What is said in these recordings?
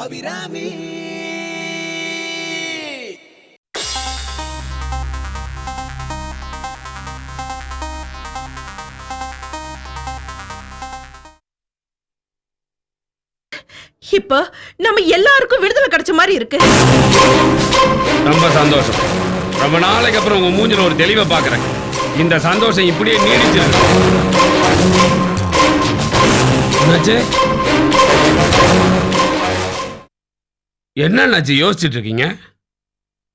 அபிராமி. இப்ப நம்ம எல்லாருக்கும் விடுதலை கிடைச்ச மாதிரி இருக்கு. ரொம்ப சந்தோஷம். ரொம்ப நாளைக்கு அப்புறம் உங்க மூஞ்சில ஒரு தெளிவை பாக்குறேன். இந்த சந்தோஷம் இப்படியே நீடிச்சிருக்கு. என்னாச்சு யோசிச்சுட்டு இருக்கீங்க?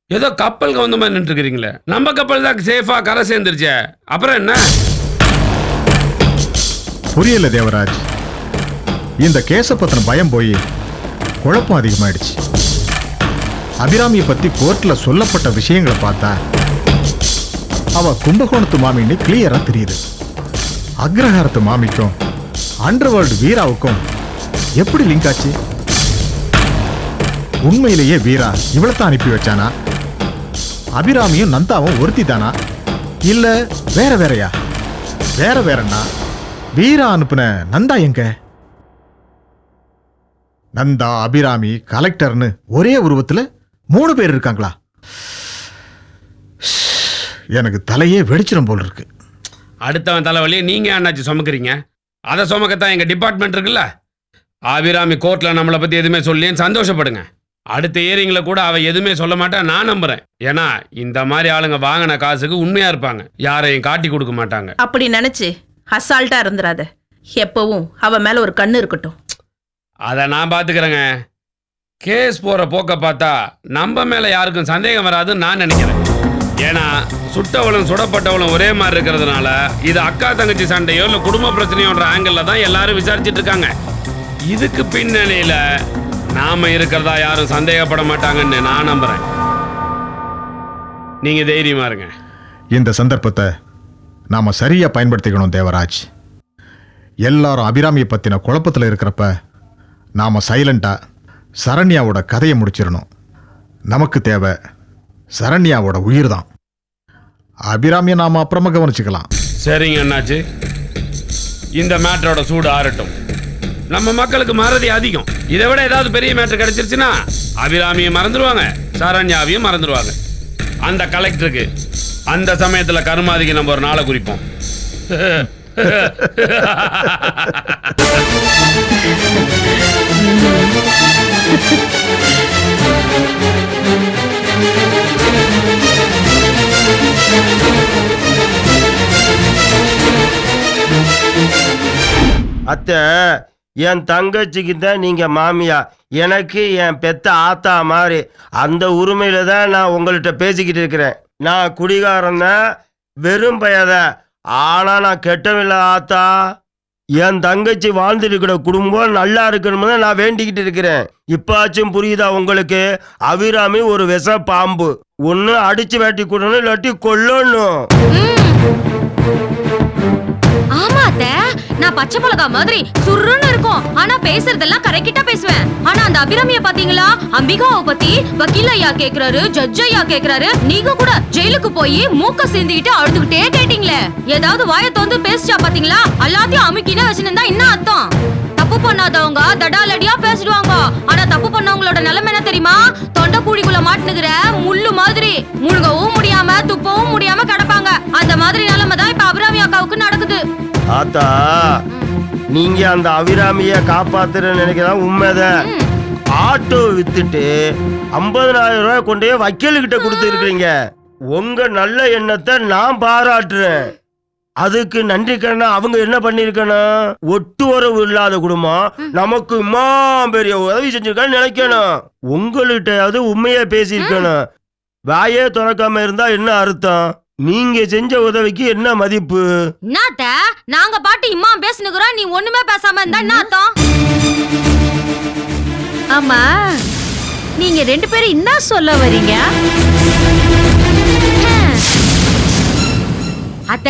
ஏதோ கப்பல் கவுந்த மாதிரி நின்று இருக்கிறீங்களே. நம்ம கப்பல் தான் சேஃபா கரை சேர்ந்துருச்சே, அப்புறம் என்ன? புரியல தேவராஜ். இந்த கேஸை பத்தின பயம் போய் குழப்பம் அதிகமாயிடுச்சு. அபிராமியை பத்தி கோர்ட்ல சொல்லப்பட்ட விஷயங்களை பார்த்தா அவ கும்பகோணத்து மாமின்னு கிளியரா தெரியுது. அக்ரஹாரத்து மாமிக்கும் அண்டர்வேர்ல்டு வீராவுக்கும் எப்படி லிங்க் ஆச்சு? உண்மையிலேயே வீரா இவ்வளத்தான் அனுப்பி வச்சானா? அபிராமியும் நந்தாவும் ஒருத்தி தானா, இல்ல வேற வேறையா? வேற வேறன்னா வீரா அனுப்புன நந்தா எங்க? நந்தா, அபிராமி, கலெக்டர்னு ஒரே உருவத்துல 3 பேர் இருக்காங்களா? எனக்கு தலையே வெடிச்சிடும் போல் இருக்கு. அடுத்தவன் தலைவலியை நீங்க அண்ணாச்சி சுமக்கிறீங்க. அதை சுமக்கத்தான் எங்க டிபார்ட்மெண்ட் இருக்குல்ல. அபிராமி கோர்ட்ல நம்மளை பத்தி எதுவுமே சொல்லின்னு சந்தோஷப்படுங்க. அடுத்த ஏரிங்களை கூட அவ எதுவுமே சொல்ல மாட்டேன் நான் நம்புறேன். ஏன்னா இந்த மாதிரி ஆளுங்க வாங்கின காசுக்கு உண்மையா இருப்பாங்க, யாரையும் காட்டி கொடுக்க மாட்டாங்க. அப்படி நினைச்சு அசால்ட்டா இருந்துராத. எப்பவும் அவ மேல ஒரு கண்ணு இருக்கட்டும். அதை நான் பாத்துக்கிறேங்க. கேஸ் போற போக்க பார்த்தா நம்ம மேல யாருக்கும் சந்தேகம் வராதுன்னு நான் நினைக்கிறேன். ஏன்னா சுட்டவளும் சுடப்பட்டவளும் ஒரே மாதிரி இருக்கிறதுனால இது அக்கா தங்கச்சி சண்டையோ இல்லை குடும்ப பிரச்சனையோன்ற ஆங்கிள் தான் எல்லாரும் விசாரிச்சுட்டு இருக்காங்க. இதுக்கு பின்னணியில நாம இருக்கிறதா யாரும் சந்தேகப்பட மாட்டாங்கன்னு நான் நம்புறேன். நீங்க தைரியமா இருங்க. இந்த சந்தர்ப்பத்தை நாம சரியா பயன்படுத்திக்கணும் தேவராஜ். எல்லாரும் அபிராமியை பத்தின குழப்பத்தில் இருக்கிறப்ப நாம சைலண்டா சரண்யாவோட கதையை முடிச்சிடணும். நமக்கு தேவை சரண்யாவோட உயிர் தான். அபிராமியை நாம அப்புறமா கவனிச்சுக்கலாம். சரிங்க அண்ணாச்சி, இந்த மேட்டரோட சூடு ஆறட்டும். நம்ம மக்களுக்கு மறதி அதிகம். இதை விட ஏதாவது பெரிய மேட்டர் கிடைச்சிருச்சுன்னா அபிராமியை மறந்துடுவாங்க, சரண்யாவையும் மறந்துடுவாங்க. அந்த கலெக்டருக்கு அந்த சமயத்தில் கருமாதிக்கு நம்ம ஒரு நாளை குறிப்போம். அத்தை, என் தங்கச்சிக்கு தான் நீங்க மாமியா, எனக்கு என் பெத்த ஆத்தா மாதிரி. அந்த உரிமையில தான் நான் உங்கள்கிட்ட பேசிக்கிட்டு இருக்கிறேன். நான் குடிகாரன் தான், வெறும் பையத. ஆனா நான் கெட்டவில்லை ஆத்தா. என் தங்கச்சி வாழ்ந்துருக்கிற குடும்பம் நல்லா இருக்கணும்னு நான் வேண்டிக்கிட்டு இருக்கிறேன். இப்பாச்சும் புரியுதா உங்களுக்கு? அபிராமி ஒரு விஷ பாம்பு. ஒன்னு அடிச்சு வேட்டி கூடணும், இல்லாட்டி கொல்லணும். நான் பச்சை மிளகா மாதிரி சுருன்னு இருக்கும். ஆனா பேசுறதெல்லாம் கரெக்டா பேசுவேன். ஆனா அந்த அபிராமிய பாத்தீங்களா? அம்பிகாவை பத்தி வக்கீல் ஐயா கேக்குறாரு, ஜட்ஜ் ஐயா கேக்குறாரு. நீங்க கூட ஜெயிலுக்கு போய் மூக்க சிந்திக்கிட்டு அழுதுகிட்டே கேட்டீங்களே. ஏதாவது வாயை தோந்து பேசிச்சா பாத்தீங்களா? எல்லாத்தையும் அமுக்கினா வச்சுன்னு என்ன அர்த்தம்? தப்பு பண்ணாதவங்க தடாலடியா பேசிடுவாங்க. ஆனா தப்பு பண்ணவங்களோட நிலைமை என்ன தெரியுமா? தொண்டை கூடிக்குள்ள மாட்டுனுகிற முள்ளு மாதிரி முழுகவும் முடியாம துப்பவும் முடியாம கிடப்பாங்க. அந்த மாதிரி நிலைமை தான் இப்ப அபிராமி அக்காவுக்கு நடக்குது. ஆத்தா, நீங்க அந்த அபிராமிய காப்பாத்துற நினைக்கிறதா உண்மைதான். ஆட்டோ வித்துட்டு 50,000 ரூபாய் கொண்டே வக்கீலுக்கிட்ட கொடுத்து இருக்கீங்க. உங்க நல்ல எண்ணத்தை நான் பாராட்டுறேன். அதுக்கு நன்றி கண்ணா அவங்க என்ன பண்ணிருக்கணும்? ஒட்டு உறவு இல்லாத குடும்பம் நமக்கு இம்மா பெரிய உதவி செஞ்சிருக்கான்னு நினைக்கணும். உங்கள்கிட்டயாவது உண்மையா பேசியிருக்கணும். வாயே திறக்காம இருந்தா என்ன அர்த்தம்? நீங்க செஞ்ச உதவிக்கு என்ன மதிப்பு? என்னத்த நாங்க பாட்டு இம்மா பேசினுக்குறோம், நீ ஒண்ணுமே பேசாம இருந்தா என்ன அர்த்தம்? ஆமா, நீங்க 2 பேரும் என்ன சொல்ல வரீங்க? அத்த,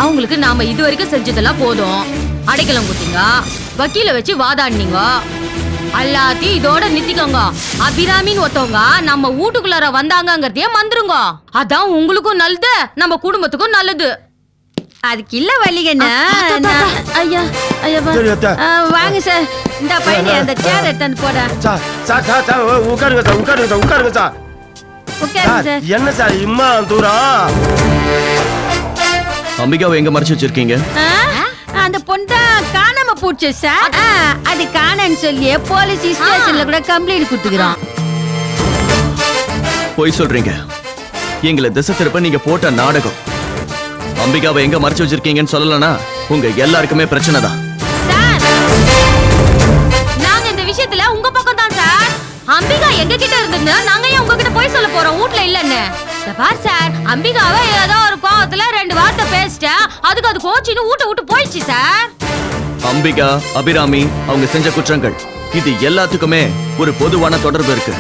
அவங்களுக்கு நாம இது வரைக்கும் செஞ்சதெல்லாம் போதும். அடைக்கலம் குத்திங்க, வக்கீல வச்சு வாதாடினீங்க, எல்லாத்தையும் இதோட நித்திக்கோங்க. அபிராமின்னு ஒருத்தவங்க நம்ம வீட்டுக்குள்ளார வந்தாங்கங்கிறதையே மறந்துருங்க. அதான் உங்களுக்கும் நல்லது, நம்ம குடும்பத்துக்கும் நல்லது. அதுக்கு இல்ல வலிகண்ணா ஐயா ஐயா சரி அத்தை. வாங்க சார் இந்த பையன் அந்த சேர் எடுத்து போடா சார் சார் சார் சார் உட்காருங்க சார் உட்காருங்க சார் உட்காருங்க சார் உட்காருங்க சார் சார் என்ன சார் இம்மா தூரம் அம்பிகாவை எங்க மறைச்சு வச்சிருக்கீங்க? அந்த பொண்ணு காணாம போச்சு சார் அது காணன்னு சொல்லி போலீஸ் ஸ்டேஷன்ல கூட கம்ப்ளைண்ட் கொடுத்துக்கிறோம். பொய் சொல்றீங்க. எங்களை திசை திருப்ப நீங்க போட்ட நாடகம். அம்பிகாவை எங்க மறைச்சு வச்சிருக்கீங்கன்னு சொல்லலனா உங்க எல்லாருக்குமே பிரச்சனை தான். சார் நாங்க இந்த விஷயத்துல உங்க பக்கம் தான் சார். அம்பிகா எங்க கிட்ட இருந்ததுன்னா நாங்க ஏன் உங்ககிட்ட போய் சொல்ல போறோம் வீட்ல இல்லன்னு. பார் சார் அம்பிகாவை ஏதோ ஒரு கோவத்துல 2 வார்த்தை பேசிட்டா அதுக்கு அது கோச்சின்னு ஊட்ட விட்டு போயிடுச்சு சார். அம்பிகா, அபிராமி அவங்க செஞ்ச குற்றங்கள் இது எல்லாத்துக்குமே ஒரு பொதுவான தொடர்பு இருக்கு.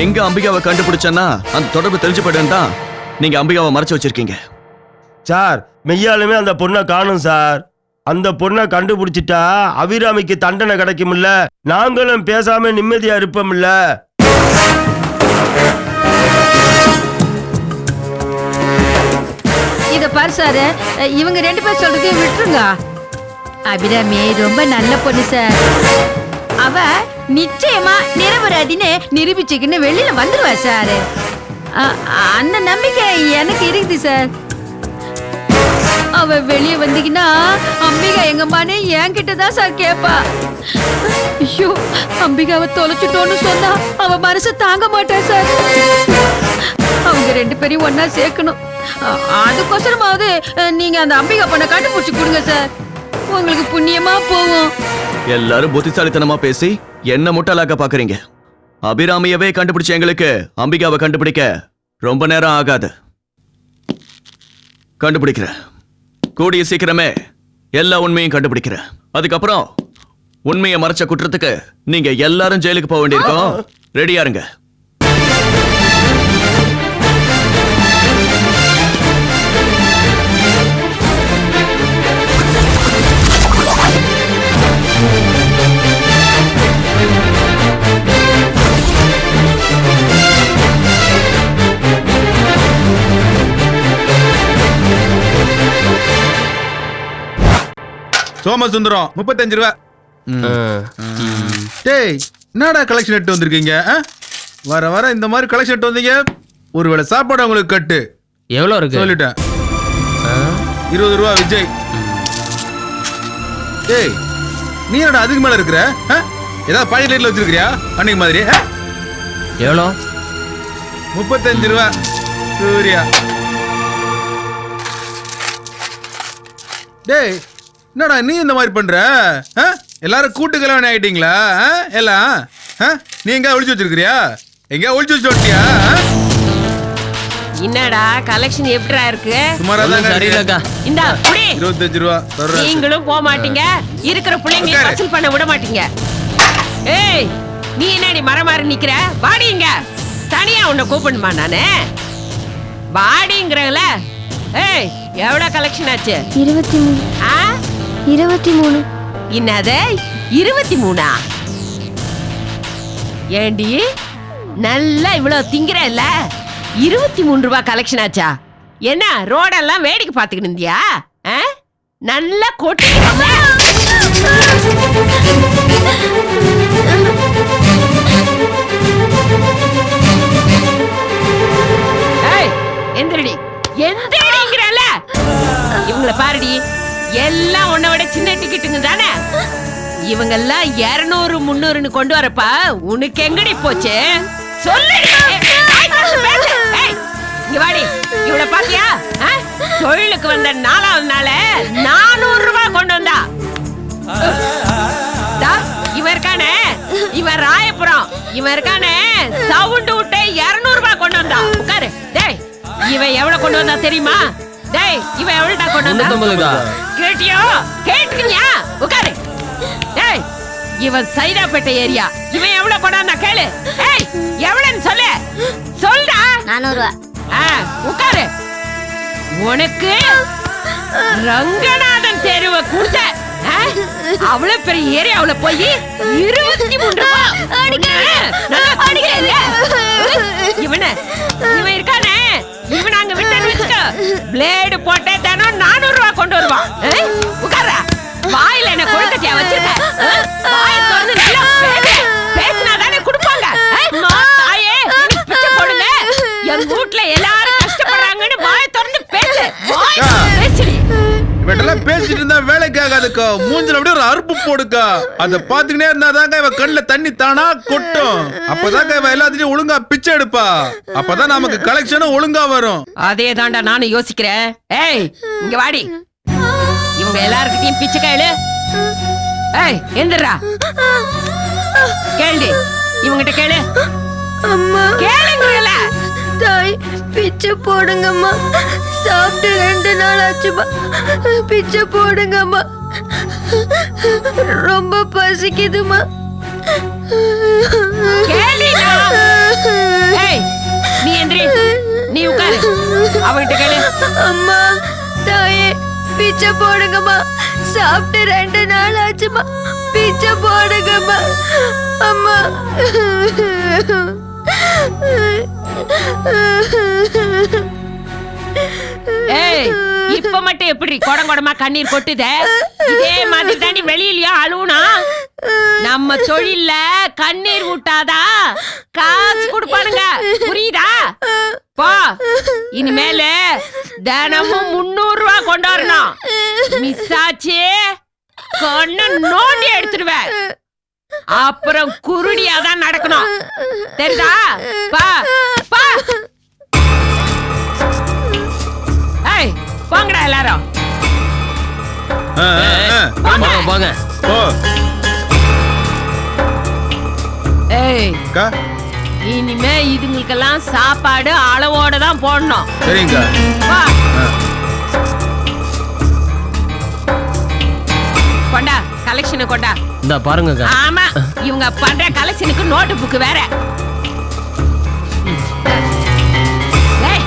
எங்க அம்பிகாவை கண்டுபிடிச்சேன்னா அந்த தொடர்பு தெரிஞ்சு போயிடும் தான் நீங்க அம்பிகாவை மறைச்சு வச்சிருக்கீங்க. சார் மெய்யாலுமே அந்த பொண்ணை காணும் சார். அந்த பொண்ணை கண்டுபிடிச்சிட்டா அபிராமிக்கு தண்டனை கிடைக்கும்ல, நாங்களும் பேசாம நிம்மதியா இருப்போம்ல. இத பாரு சார் இவங்க 2 பேர் சொல்றதே விட்டுருங்க. அபிராமி ரொம்ப நல்ல பொண்ணு சார். அவ நிச்சயமா நிரபராதின்னு நிரூபிச்சுக்கின்னு வெளியில வந்துருவா சார். அந்த நம்பிக்கை எனக்கு இருக்குது சார். அவ வெளியே வந்தீங்கன்னா அம்பிகா எங்கம்மானே என்கிட்ட தான் சார் கேப்பா. ஐயோ அம்பிகாவை தொலைச்சிட்டோன்னு சொன்னா அவ மனசு தாங்க மாட்டா சார். அவங்க 2 பேரையும் ஒன்னா சேர்க்கணும். அதுக்கோசரமாவது நீங்க அந்த அம்பிகா பொண்ணை கண்டுபிடிச்சு கொடுங்க சார். உங்களுக்கு புண்ணியமா போகும். எல்லாரும் புத்திசாலித்தனமா பேசி என்ன முட்டாளாக்க பாக்குறீங்க. அபிராமியவே கண்டுபிடிச்ச எங்களுக்கு அம்பிகாவை கண்டுபிடிக்க ரொம்ப நேரம் ஆகாது. கண்டுபிடிக்கிறேன். கூடிய சீக்கிரமே எல்லா உண்மையும் கண்டுபிடிக்கிறேன். அதுக்கப்புறம் உண்மையை மறைச்ச குற்றத்துக்கு நீங்க எல்லாரும் ஜெயிலுக்கு போக வேண்டியிருக்கோம். ரெடியா இருங்க. சோமசுந்தரம் 35 ரூபா. டேய் என்னடா கலெக்ஷன் எடுத்து வந்திருக்கீங்க? வர வர இந்த மாதிரி கலெக்ஷன் எடுத்து வந்தீங்க. ஒருவேளை சாப்பாடு உங்களுக்கு கட்டு. எவ்வளோ இருக்கு? சொல்லிட்டேன். 20 ரூபா விஜய். டேய் நீ என்னடா அதுக்கு மேல இருக்கிற? ஏதாவது பாக்கெட் லைட்ல வச்சிருக்கியா அன்னைக்கு மாதிரி? எவ்வளோ? 35 ரூபா சூர்யா. டேய் என்னடா நீ இந்த மாதிரி பண்ற? எல்லாரும் கூட்டு கல்யாணம் ஆயிட்டீங்களா எல்லாம்? நீ எங்க ஒளிச்சு வச்சிருக்கிறியா? எங்க ஒளிச்சு வச்சுட்டியா? என்னடா கலெக்ஷன் எப்படிடா இருக்கு? சுமாரா தான் சரியில்லக்கா. இந்தா புடி. 25 ரூபா. நீங்களும் போக மாட்டீங்க, இருக்கிற பிள்ளைங்க வசூல் பண்ண விட மாட்டீங்க. ஏய் நீ என்னடி மரமாரி நிக்கிற? வாடிங்க. தனியா உன்னை கூப்பிடணுமா நானு? வாடிங்கிறல. ஏய் எவ்வளவு கலெக்ஷன் ஆச்சு? 23. என்னது 23? ஏண்டி நல்லா இவ்வளவு திங்கிற இல்ல? 23 ரூபாய் கலெக்ஷன் ஆச்சா? என்ன ரோடெல்லாம் வேடிக்கை பார்த்துக்கிட்டு இருந்தியா? நல்லா கொட்டி எந்திரடி எந்திரடிங்கிறல. இவங்கள பாருடி, எல்லாம் உன்னை விட சின்ன டிக்கெட்டுங்க தானே. இவங்கெல்லாம் 200 300ன்னு கொண்டு வரப்பா உனக்கு எங்கடி போச்சு சொல்லுடி. இங்க வாடி. இவளை பாத்தியா? தொழிலுக்கு வந்த 4வது நாள் 400 ரூபாய் கொண்டு வந்தா. இவன் இருக்கானே, இவன் ராயபுரம். இவன் இருக்கானே சவுண்ட் விட்டு 200 ரூபாய் கொண்டு வந்தா. உட்காரு. டேய் இவன் எவ்வளவு கொண்டு வந்தா தெரியுமா? டேய் இவன் எவ்வளவுடா கொண்டு வந்தா? கேட்டியோ? கேட்டுக்கியா? உட்காரு. டேய் இவன் சைதாப்பேட்டை ஏரியா. இவன் எவ்வளவு கொண்டு வந்தா கேளு. ஏய் எவ்வளவுன்னு சொல்லு. சொல்டா. 400 ரூபாய். உட்காரு. உனக்கு ரங்கநாதன் தெருவை கொடுத்த அவ்வளவு பெரிய ஏரியாவுல போய் 23 ரூபாய். இவன் இருக்கானே, இவன் அங்க விட்டு பிளேடு போட்டே தானோ 400 ரூபாய் சிரிச்சிட்டு இருந்தா வேலைக்கு ஆகாதுக்கா. மூஞ்சில அப்படியே ஒரு அறுப்பு போடுக்கா. அத பாத்துக்கிட்டே இருந்தாதாங்க இவ கண்ணுல தண்ணி தானா கொட்டும். அப்பதாங்க இவ எல்லாத்தையும் ஒழுங்கா பிச்சை எடுப்பா. அப்பதான் நமக்கு கலெக்ஷனும் ஒழுங்கா வரும். அதே தாண்டா நானும் யோசிக்கிறேன். ஏய் இங்க வாடி, இவங்க எல்லார்கிட்டயும் பிச்சை கேளு. ஏய் எந்திரா, கேள்வி இவங்கிட்ட கேளு. அம்மா கேளுங்கல. தாய் பிச்சை போடுங்கம்மா, சாப்பிட்டு 2 நாள் ஆச்சுமா, பிச்சை போடுங்கம்மா, ரொம்ப பசிக்குதுமா. கேளுடா. ஏய் நீ எந்திரி, நீ உட்காரு, அவங்கிட்ட கேளு. அம்மா தாயே பிச்சை போடுங்கம்மா, சாப்பிட்டு 2 நாள் ஆச்சுமா, பிச்சை போடுங்கம்மா. அம்மா ஏய் இப்ப மட்டும் எப்படி கொடமா கண்ணீர் கொட்டுதே? இதே மாதிரி தாண்டி வெளியிலயா அழுவுனா? நம்ம தொழில்ல கண்ணீர் விட்டாதா காசு கொடுப்பானுங்க, புரியுதா? போ, இனிமேல தினமும் 300 ரூபாய் கொண்டு வரணும். மிஸ் ஆச்சு கொன்ன நோண்டி எடுத்துருவேன். அப்புறம் குருடியாதான் நடக்கணும், தெரியுதா? பா பா. ஏய் போங்கடா எல்லாரும். போங்க. ஓ ஏய் அக்கா, இனிமே இதுங்களுக்கெல்லாம் சாப்பாடு அளவோட தான் போடணும். சரிங்க. வா. கொண்டா கலெக்ஷனை கொண்டா. இந்த பாருங்க. ஆமா, இவங்க பண்ற கலெக்ஷனுக்கு நோட்டு புக்கு வேற. ஏய்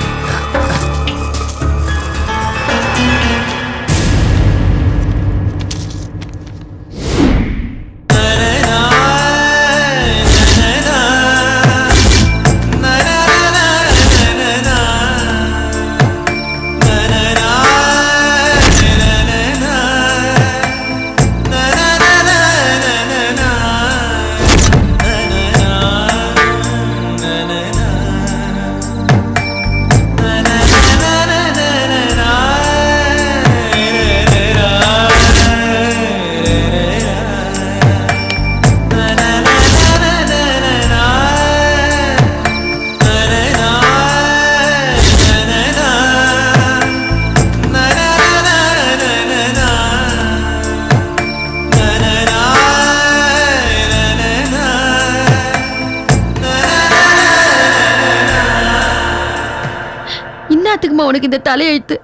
என்னத்துக்குமா உனக்கு இந்த தலையெழுத்து?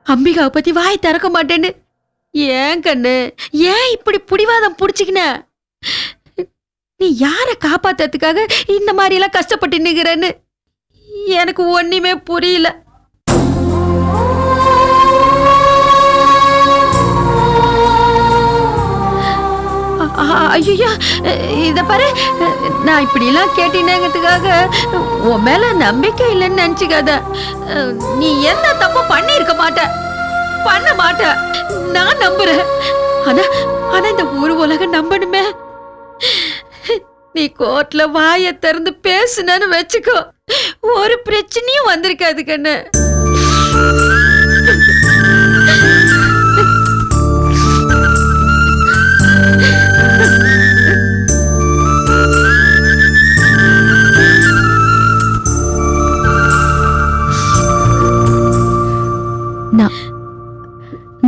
அம்பிகாவை பத்தி வாய் திறக்க மாட்டேன்னு ஏன் கண்ணு, ஏன் இப்படி புடிவாதம் புடிச்சுக்கின? நீ யாரை காப்பாத்துறதுக்காக இந்த மாதிரி எல்லாம் கஷ்டப்பட்டு நிக்கிறன்னு எனக்கு ஒண்ணுமே புரியல. ஐயோ இத பாரு, நான் இப்படி எல்லாம் கேட்டீங்கிறதுக்காக உன் மேல நம்பிக்கை இல்லைன்னு நினைச்சுக்காத. நீ எந்த தப்பும் பண்ணிருக்க மாட்ட, பண்ண மாட்ட, நான் நம்புறேன். ஆனா ஆனா இந்த ஊர் உலகம் நம்பணுமே. நீ கோர்ட்ல வாயை திறந்து பேசுனன்னு வச்சுக்கோ, ஒரு பிரச்சனையும் வந்திருக்காது கண்ணு.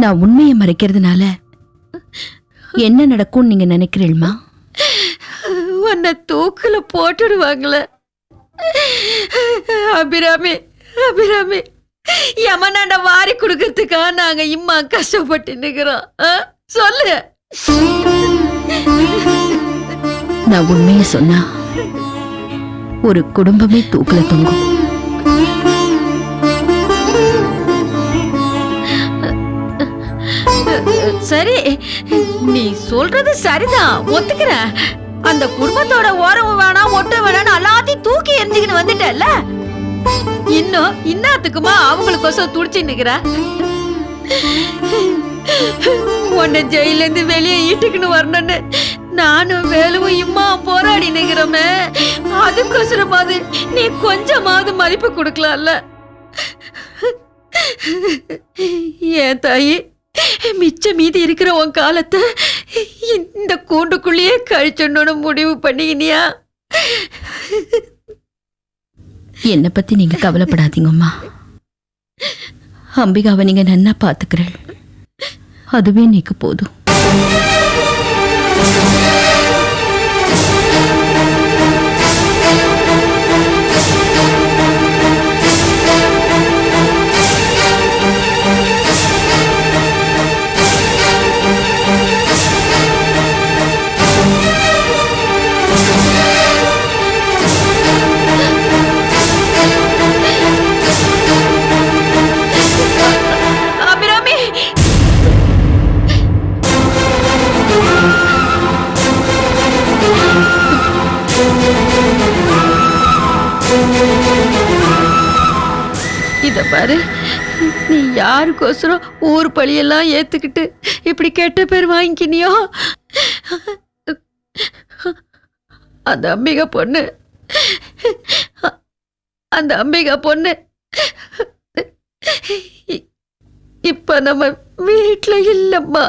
நான் உண்மையை மறைக்கிறதுனால என்ன நடக்கும் நீங்க நினைக்கிறீங்களா? உன்னை தூக்குல போட்டுடுவாங்கள. அபிராமி அபிராமி, யமனாண்ட வாரி கொடுக்கறதுக்கா நாங்க இம்மா கஷ்டப்பட்டு நிக்கிறோம். சொல்லு. நான் உண்மையை சொன்னா ஒரு குடும்பமே தூக்குல தொங்கும். சரி, நீ சொல்றது சரிதான், ஒத்துக்கிறேன். அந்த குடும்பத்தோட ஓரவு வேணாம் ஒட்டு வேணாம் எல்லாத்தையும் தூக்கி எரிஞ்சுக்கின்னு வந்துட்டல. இன்னும் இன்னாத்துக்குமா அவங்களுக்கோசம் துடிச்சு நிக்கிற? உன்னை ஜெயில இருந்து வெளியே ஈட்டுக்குன்னு வரணும்னு நானும் வேலுவும் இம்மா போராடி நிக்கிறோமே, அதுக்கோசரமாவது நீ கொஞ்சமாவது மதிப்பு கொடுக்கலாம்ல. ஏன் தாயி, மிச்ச மீதி இருக்கிற உன் காலத்தை இந்த கூண்டுக்குள்ளேயே கழிச்சணும்னு முடிவு பண்ணிக்கினியா? என்னை பத்தி நீங்க கவலைப்படாதீங்கம்மா. அம்பிகாவை நீங்க நன்னா பாத்துக்கிறேன், அதுவே நீக்கு போதும். அபிராமி, இத பாரு, நீ யாருக்கோசரம் ஊர் பழியெல்லாம் ஏத்துக்கிட்டு இப்படி கெட்ட பேர் வாங்கிக்கினியோ, அந்த அம்பிகை பொண்ணு, அந்த அம்பிகை பொண்ணு இப்ப நம்ம வீட்டுல இல்லம்மா.